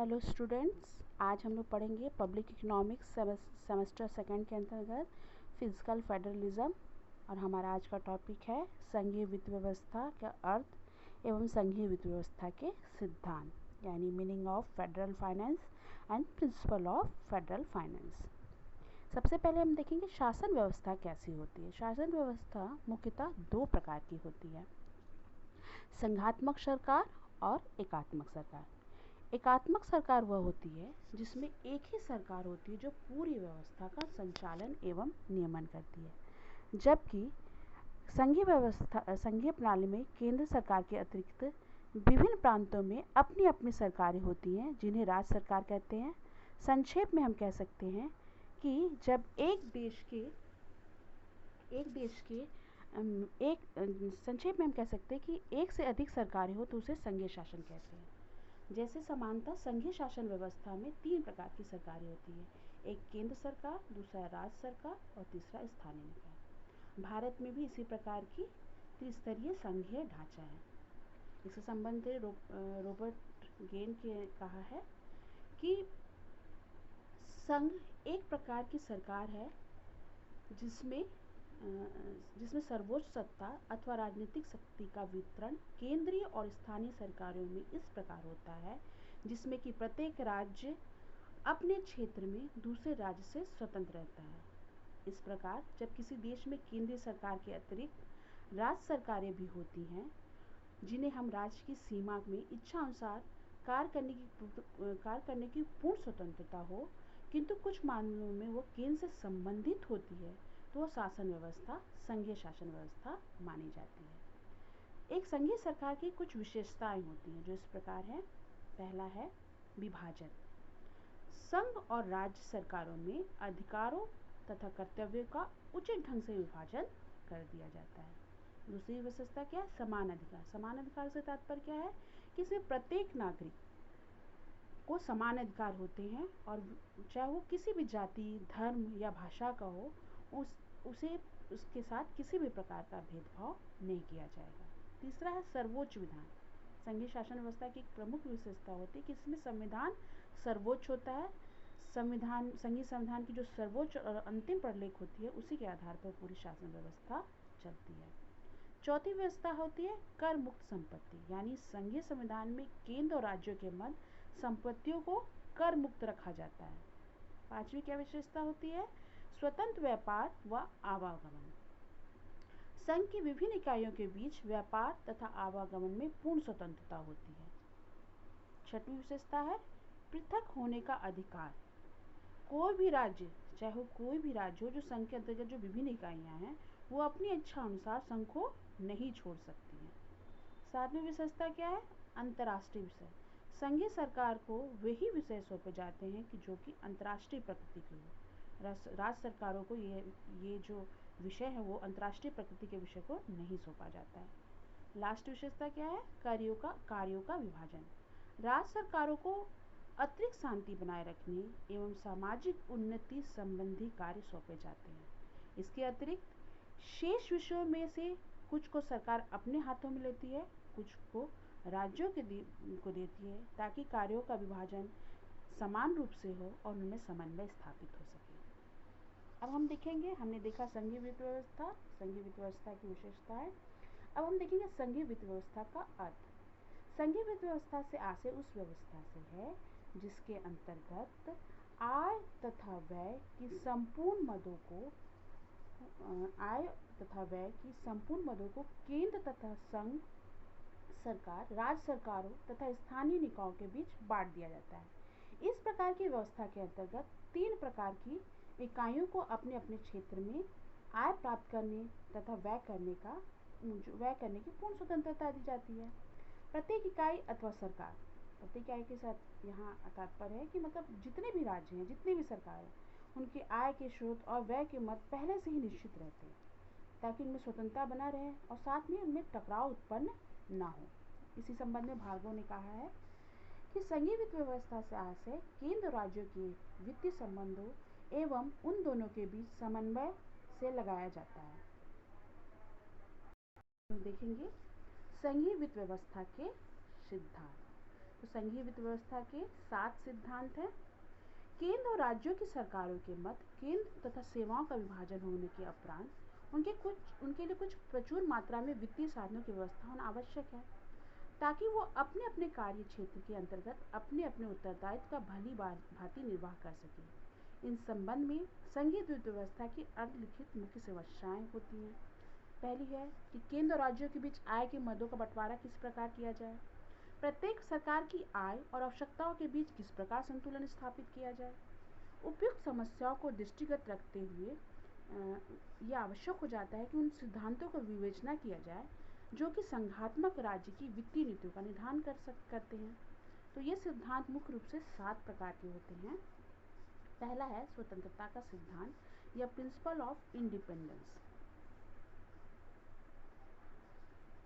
Hello students, आज हम लोग पढ़ेंगे पब्लिक इकोनॉमिक्स सेमेस्टर सेकंड के अंतर्गत फिजिकल फेडरलिज्म। और हमारा आज का टॉपिक है संघीय वित्त व्यवस्था का अर्थ एवं संघीय वित्त व्यवस्था के सिद्धांत, यानी meaning of federal finance and principle of federal finance. सबसे पहले हम देखेंगे शासन व्यवस्था कैसी होती है। शासन व्यवस्था मुख्यतः दो प्रकार की होती है, संघात्मक सरकार और एकात्मक सरकार। एकात्मक सरकार वह होती है जिसमें एक ही सरकार होती है जो पूरी व्यवस्था का संचालन एवं नियमन करती है, जबकि संघीय प्रणाली में केंद्र सरकार के अतिरिक्त विभिन्न प्रांतों में अपनी अपनी सरकारें होती हैं जिन्हें राज्य सरकार कहते हैं। संक्षेप में हम कह सकते हैं कि जब संक्षेप में हम कह सकते हैं कि एक से अधिक सरकारें हो तो उसे संघीय शासन कहते हैं। जैसे समानता संघीय शासन व्यवस्था में तीन प्रकार की सरकारें होती है, एक केंद्र सरकार, दूसरा राज्य सरकार और तीसरा स्थानीय निकाय। भारत में भी इसी प्रकार की त्रिस्तरीय संघीय ढांचा है। इसके संबंध में रॉबर्ट गेन ने कहा है कि संघ एक प्रकार की सरकार है जिसमें सर्वोच्च सत्ता अथवा राजनीतिक शक्ति का वितरण केंद्रीय और स्थानीय सरकारों में इस प्रकार होता है जिसमें कि प्रत्येक राज्य अपने क्षेत्र में दूसरे राज्य से स्वतंत्र रहता है। इस प्रकार जब किसी देश में केंद्रीय सरकार के अतिरिक्त राज्य सरकारें भी होती हैं जिन्हें हम राज्य की सीमा में इच्छा अनुसार कार्य करने की पूर्ण स्वतंत्रता हो, किंतु कुछ मामलों में वो केंद्र से संबंधित होती है तो शासन व्यवस्था संघीय शासन व्यवस्था मानी जाती है। एक संघीय सरकार की कुछ विशेषताएं होती हैं जो इस प्रकार है। पहला है विभाजन। संघ और राज्य सरकारों में अधिकारों तथा कर्तव्यों का उचित ढंग से विभाजन कर दिया जाता है। दूसरी विशेषता क्या है? समान अधिकार। समान अधिकार से तात्पर्य क्या है कि इसमें प्रत्येक नागरिक को समान अधिकार होते हैं और चाहे वो किसी भी जाति, धर्म या भाषा का हो, उसके साथ किसी भी प्रकार का भेदभाव नहीं किया जाएगा। तीसरा है सर्वोच्च विधान। संघीय शासन व्यवस्था की एक प्रमुख विशेषता होती है कि इसमें संविधान सर्वोच्च होता है। संघीय संविधान की जो सर्वोच्च और अंतिम प्रलेख होती है उसी के आधार पर पूरी शासन व्यवस्था चलती है। चौथी व्यवस्था होती है कर मुक्त संपत्ति, यानी संघीय संविधान में केंद्र और राज्यों के मध्य संपत्तियों को कर मुक्त रखा जाता है। पांचवी क्या विशेषता होती है? स्वतंत्र व्यापार व आवागमन। संघ की विभिन्न इकाइयों के बीच व्यापार तथा आवागमन में पूर्ण स्वतंत्रता होती है। छठवीं विशेषता है पृथक होने का अधिकार। कोई भी राज्य, चाहे वो कोई भी राज्य हो जो संघ के अंतर्गत जो विभिन्न इकाइयां हैं, वो अपनी इच्छा अनुसार संघ को नहीं छोड़ सकती हैं। सातवीं विशेषता क्या है? अंतर्राष्ट्रीय विषय। संघीय सरकार को वही विषय सौंपे जाते हैं कि जो कि अंतर्राष्ट्रीय प्रकृति के हो। राज्य सरकारों को ये जो विषय है वो अंतर्राष्ट्रीय प्रकृति के विषय को नहीं सौंपा जाता है। लास्ट विशेषता क्या है? कार्यों का विभाजन। राज्य सरकारों को अतिरिक्त शांति बनाए रखने एवं सामाजिक उन्नति संबंधी कार्य सौंपे जाते हैं। इसके अतिरिक्त शेष विषयों में से कुछ को सरकार अपने हाथों में लेती है, कुछ को राज्यों को देती है, ताकि कार्यों का विभाजन समान रूप से हो और उनमें समन्वय स्थापित हो सके। अब हम देखेंगे, हमने देखा संघीय वित्त व्यवस्था, संघीय वित्त व्यवस्था की विशेषताएं। अब हम देखेंगे संघीय वित्त व्यवस्था का अर्थ। संघीय वित्त व्यवस्था से आशय उस व्यवस्था से है जिसके अंतर्गत आय तथा व्यय की संपूर्ण मदों को केंद्र तथा संघ सरकार, राज्य सरकारों तथा स्थानीय निकायों के बीच बांट दिया जाता है। इस प्रकार की व्यवस्था के अंतर्गत तीन प्रकार की इकाइयों को अपने अपने क्षेत्र में आय प्राप्त करने तथा व्यय करने की पूर्ण स्वतंत्रता दी जाती है। प्रत्येक इकाई अथवा सरकार, प्रत्येक इकाई के साथ यहाँ तात्पर्य है कि मतलब जितने भी राज्य हैं, जितनी भी सरकार है, उनके आय के स्रोत और व्यय के मद पहले से ही निश्चित रहते हैं ताकि उनमें स्वतंत्रता बना रहे और साथ में उनमें टकराव उत्पन्न ना हो। इसी संबंध में भार्गव ने कहा है कि संघीय वित्त व्यवस्था से आशय केंद्र राज्यों के वित्तीय संबंधों एवं उन दोनों के बीच समन्वय से लगाया जाता है। तो देखेंगे संघीय वित्त व्यवस्था के सिद्धांत। तो संघीय वित्त व्यवस्था के 7 सिद्धांत हैं। केंद्र और राज्यों की सरकारों के मत केंद्र तथा सेवाओं का विभाजन होने के उपरांत उनके लिए कुछ प्रचुर मात्रा में वित्तीय साधनों की व्यवस्था होना आवश्यक है, ताकि वो अपने अपने कार्य क्षेत्र के अंतर्गत अपने अपने उत्तरदायित्व का भली भांति निर्वाह कर सकें। इन संबंध में संघीय वित्त व्यवस्था की अर्धलिखित मुख्य समस्याएं होती हैं। पहली है कि केंद्र और राज्यों के बीच आय के मदों का बंटवारा किस प्रकार किया जाए, प्रत्येक सरकार की आय और आवश्यकताओं के बीच किस प्रकार संतुलन स्थापित किया जाए। उपयुक्त समस्याओं को दृष्टिगत रखते हुए यह आवश्यक हो जाता है कि उन सिद्धांतों को विवेचना किया जाए जो कि संघात्मक राज्य की वित्तीय नीतियों का निर्धारण करते हैं। तो ये सिद्धांत मुख्य रूप से 7 प्रकार के होते हैं। पहला है स्वतंत्रता का सिद्धांत या प्रिंसिपल ऑफ इंडिपेंडेंस।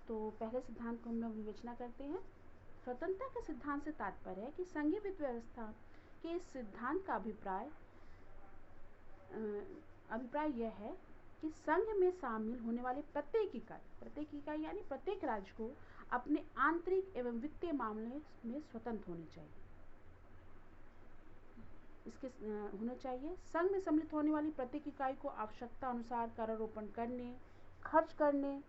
तो पहले सिद्धांत को हम लोग विवेचना करते हैं। स्वतंत्रता के सिद्धांत से तात्पर्य है कि संघीय वित्त व्यवस्था के इस सिद्धांत का अभिप्राय यह है कि संघ में शामिल होने वाले प्रत्येक इकाई यानी प्रत्येक राज्य को अपने आंतरिक एवं वित्तीय मामले में स्वतंत्र होने चाहिए। संघ में सम्मिलित होने वाली प्रत्येक इकाई को आवश्यकता अनुसार करारोपण करने, खर्च करने,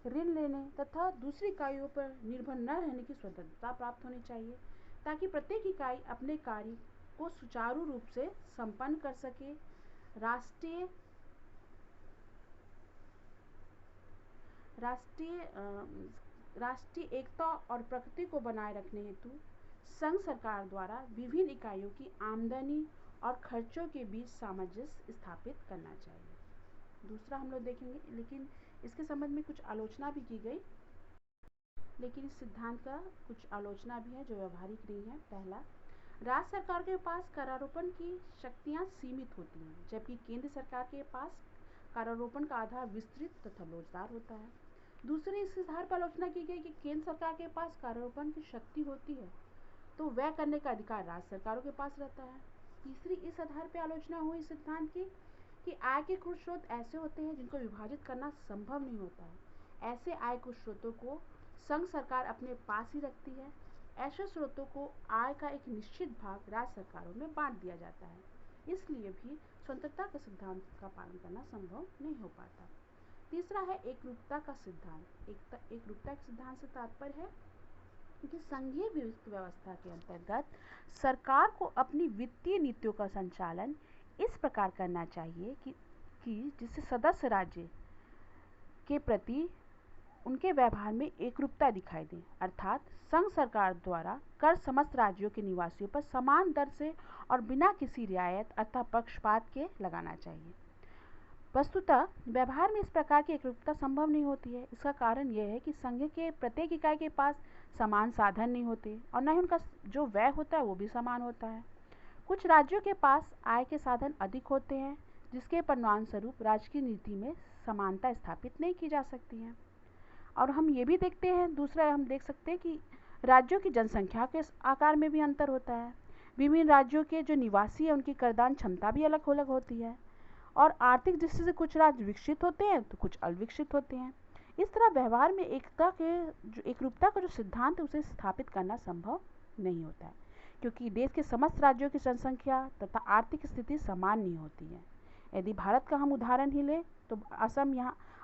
ऋण लेने तथा दूसरी इकाइयों पर निर्भर न रहने की स्वतंत्रता प्राप्त होनी चाहिए, ताकि प्रत्येक इकाई अपने कार्य को सुचारू रूप से संपन्न कर सके। राष्ट्रीय एकता और प्रकृति को बनाए रखने हेतु संघ सरकार द्वारा विभिन्न इकाइयों की आमदनी और खर्चों के बीच सामंजस्य स्थापित करना चाहिए। दूसरा हम लोग देखेंगे, लेकिन इसके संबंध में कुछ आलोचना भी की गई, लेकिन इस सिद्धांत का कुछ आलोचना भी है जो व्यवहारिक नहीं है। पहला, राज्य सरकार के पास करारोपण की शक्तियां सीमित होती हैं, जबकि केंद्र सरकार के पास करारोपण का आधार विस्तृत तथा लोचदार होता है। दूसरी, इस आधार पर आलोचना की गई कि केंद्र सरकार के पास करारोपण की शक्ति होती है तो व्यय करने का अधिकार राज्य सरकारों के पास रहता है। तीसरी, इस आधार पर आलोचना हुई सिद्धांत की कि आय के कुछ स्रोत ऐसे होते हैं जिनको विभाजित करना संभव नहीं होता है। ऐसे आय के स्रोतों को संघ सरकार अपने पास ही रखती है। ऐसे स्रोतों को आय का एक निश्चित भाग राज्य सरकारों में बांट दिया जाता है, इसलिए भी स्वतंत्रता के सिद्धांत का पालन करना संभव नहीं हो पाता। तीसरा है एकरूपता का सिद्धांत। एकरूपता के सिद्धांत से तात्पर्य है कि संघीय वित्त व्यवस्था के अंतर्गत सरकार को अपनी वित्तीय नीतियों का संचालन इस प्रकार करना चाहिए कि जिससे सदस्य राज्य के प्रति उनके व्यवहार में एकरूपता दिखाई दे, अर्थात संघ सरकार द्वारा कर समस्त राज्यों के निवासियों पर समान दर से और बिना किसी रियायत अथवा पक्षपात के लगाना चाहिए। वस्तुतः व्यवहार में इस प्रकार की एकरूपता संभव नहीं होती है। इसका कारण यह है कि संघ के प्रत्येक इकाई के पास समान साधन नहीं होते और न ही उनका जो व्यय होता है वो भी समान होता है। कुछ राज्यों के पास आय के साधन अधिक होते हैं, जिसके परिणामस्वरूप राज्य की नीति में समानता स्थापित नहीं की जा सकती है। और हम ये भी देखते हैं, दूसरा हम देख सकते हैं कि राज्यों की जनसंख्या के आकार में भी अंतर होता है। विभिन्न राज्यों के जो निवासी हैं उनकी करदान क्षमता भी अलग अलग होती है और आर्थिक दृष्टि से कुछ राज्य विकसित होते हैं तो कुछ अविकसित होते हैं। इस तरह व्यवहार में एकरूपता का जो सिद्धांत है उसे स्थापित करना संभव नहीं होता है, क्योंकि देश के समस्त राज्यों की जनसंख्या तथा आर्थिक स्थिति समान नहीं होती है। यदि भारत का हम उदाहरण ही लें तो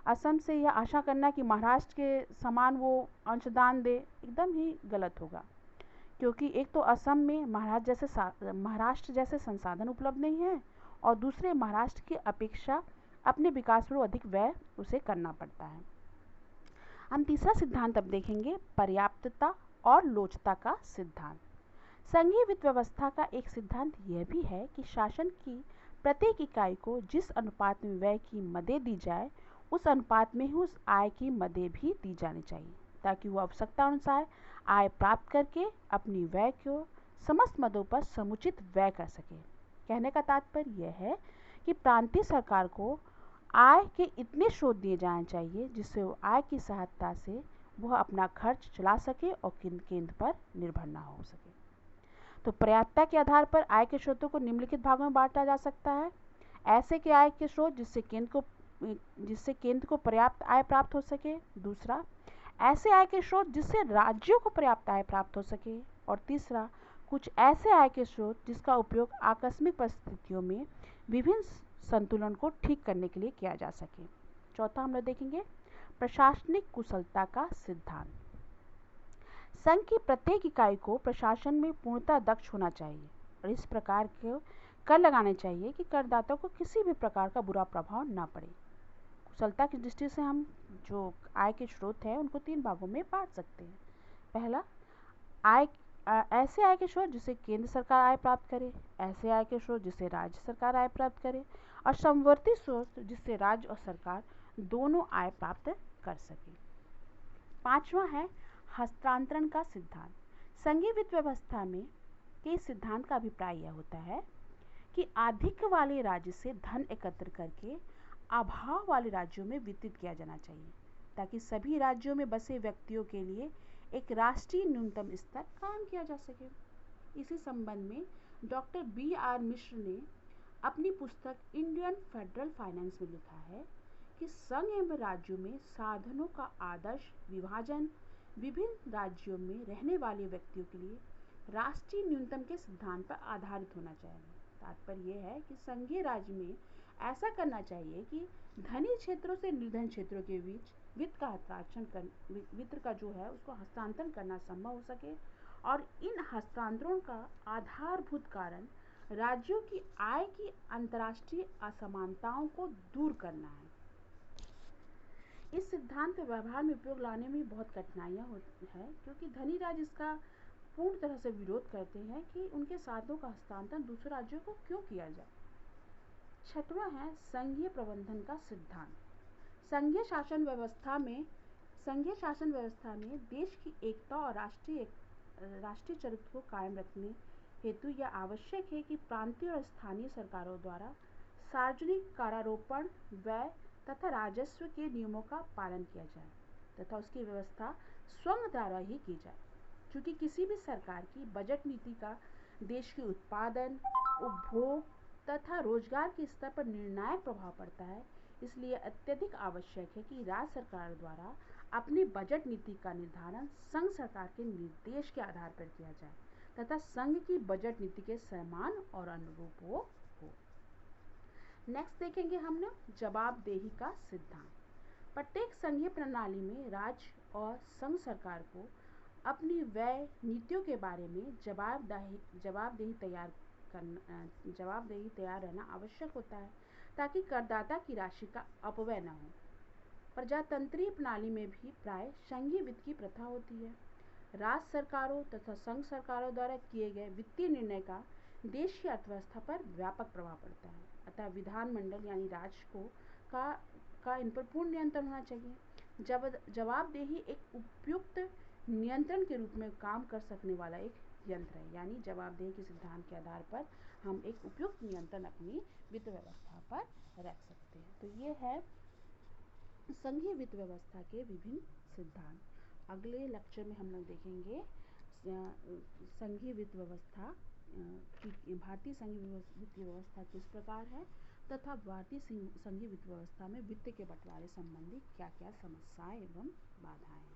असम से यह आशा करना कि महाराष्ट्र के समान वो अंशदान दे एकदम ही गलत होगा, क्योंकि एक तो असम में महाराष्ट्र जैसे संसाधन उपलब्ध नहीं है और दूसरे महाराष्ट्र की अपेक्षा अपने विकास पर अधिक व्यय उसे करना पड़ता है। हम तीसरा सिद्धांत अब देखेंगे, पर्याप्तता और लोचता का सिद्धांत। संघीय वित्त व्यवस्था का एक सिद्धांत यह भी है कि शासन की प्रत्येक इकाई को जिस अनुपात में व्यय की मदें दी जाए उस अनुपात में ही उस आय की मदें भी दी जानी चाहिए, ताकि वो आवश्यकता अनुसार आय प्राप्त करके अपनी व्यय को समस्त मदों पर समुचित व्यय कर सके। कहने का तात्पर्य यह है कि प्रांतीय सरकार को आय के इतने स्रोत दिए जाने चाहिए जिससे वो आय की सहायता से वह अपना खर्च चला सके और केंद्र पर निर्भर न हो सके। तो पर्याप्तता के आधार पर आय के स्रोतों को निम्नलिखित भागों में बांटा जा सकता है। ऐसे के आय के स्रोत जिससे केंद्र को पर्याप्त आय प्राप्त हो सके। दूसरा, ऐसे आय के स्रोत जिससे राज्यों को पर्याप्त आय प्राप्त हो सके। और तीसरा, कुछ ऐसे आय के स्रोत जिसका उपयोग आकस्मिक परिस्थितियों में विभिन्न संतुलन को ठीक करने के लिए किया जा सके। चौथा हम लोग देखेंगे प्रशासनिक कुशलता का सिद्धांत। संघ की प्रत्येक इकाई को प्रशासन में पूर्णतः दक्ष होना चाहिए और इस प्रकार के कर लगाने चाहिए कि करदाता को किसी भी प्रकार का बुरा प्रभाव न पड़े। कुशलता की दृष्टि से हम जो आय के स्रोत हैं उनको 3 भागों में बांट सकते हैं। पहला, ऐसे आय के स्रोत जिसे केंद्र सरकार आय प्राप्त करे, ऐसे आय के स्रोत जिसे राज्य सरकार आय प्राप्त करे और समवर्ती स्रोत जिससे राज्य और सरकार दोनों आय प्राप्त कर सके। पांचवा है हस्तांतरण का सिद्धांत। संघीय वित्त व्यवस्था में के सिद्धांत का अभिप्राय यह होता है कि अधिक वाले राज्य से धन एकत्र करके अभाव वाले राज्यों में वितरित किया जाना चाहिए ताकि सभी राज्यों में बसे व्यक्तियों के लिए एक राष्ट्रीय न्यूनतम स्तर कायम किया जा सके। इसी संबंध में डॉक्टर B.R. मिश्र ने अपनी पुस्तक इंडियन फेडरल फाइनेंस में लिखा है कि संघ एवं राज्यों में साधनों का आदर्श विभाजन विभिन्न राज्यों में रहने वाले व्यक्तियों के लिए राष्ट्रीय न्यूनतम के सिद्धांत पर आधारित होना चाहिए। तात्पर्य यह है कि संघीय राज्य में ऐसा करना चाहिए कि धनी क्षेत्रों से निर्धन क्षेत्रों के बीच वित्त का जो है उसको हस्तांतरण करना संभव हो सके और इन हस्तांतरणों का आधारभूत कारण राज्यों की आय की अंतर्राष्ट्रीय असमानताओं को दूर करना है। इस सिद्धांत के व्यवहार में उपयोग लाने में बहुत कठिनाइयाँ होती हैं क्योंकि धनी राज्य इसका पूर्ण तरह से विरोध करते हैं कि उनके साधनों का हस्तांतरण दूसरे राज्यों को क्यों किया जाए। छठवां है संघीय प्रबंधन का सिद्धांत। संघीय शासन व्यवस्था में देश की एकता और राष्ट्रीय चरित्र को कायम रखने हेतु यह आवश्यक है कि प्रांतीय और स्थानीय सरकारों द्वारा सार्वजनिक करारोपण, व्यय तथा राजस्व के नियमों का पालन किया जाए तथा उसकी व्यवस्था स्वयं द्वारा ही की जाए। क्योंकि किसी भी सरकार की बजट नीति का देश के उत्पादन, उपभोग तथा रोजगार के स्तर पर निर्णायक प्रभाव पड़ता है, इसलिए अत्यधिक आवश्यक है कि राज्य सरकार द्वारा अपनी बजट नीति का निर्धारण संघ सरकार के निर्देश के आधार पर किया जाए तथा संघ की बजट नीति के समान और अनुरूप हो। नेक्स्ट देखेंगे हमने जवाबदेही का सिद्धांत। प्रत्येक संघीय प्रणाली में राज्य और संघ सरकार को अपनी व्यय नीतियों के बारे में जवाबदेही तैयार रहना आवश्यक होता है ताकि करदाता की राशि का अपव्यय न हो। प्रजातंत्रीय प्रणाली में भी प्राय संघीय वित्त की प्रथा होती है। राज्य सरकारों तथा संघ सरकारों द्वारा किए गए वित्तीय निर्णय का देश की अर्थव्यवस्था पर व्यापक प्रभाव पड़ता है। अतः विधानमंडल यानी राज्य का इन पर पूर्ण नियंत्रण होना चाहिए। जवाबदेही एक उपयुक्त नियंत्रण के रूप में काम कर सकने वाला एक यंत्र है, यानी जवाबदेही के सिद्धांत के आधार पर हम एक उपयुक्त नियंत्रण अपनी वित्त व्यवस्था पर रख सकते हैं। तो ये है संघीय वित्त व्यवस्था के विभिन्न सिद्धांत। अगले लेक्चर में हम लोग देखेंगे संघीय वित्त व्यवस्था भारतीय संघीय वित्त व्यवस्था किस प्रकार है तथा भारतीय संघीय वित्त व्यवस्था में वित्त के बंटवारे संबंधी क्या क्या समस्याएं एवं बाधाएं हैं।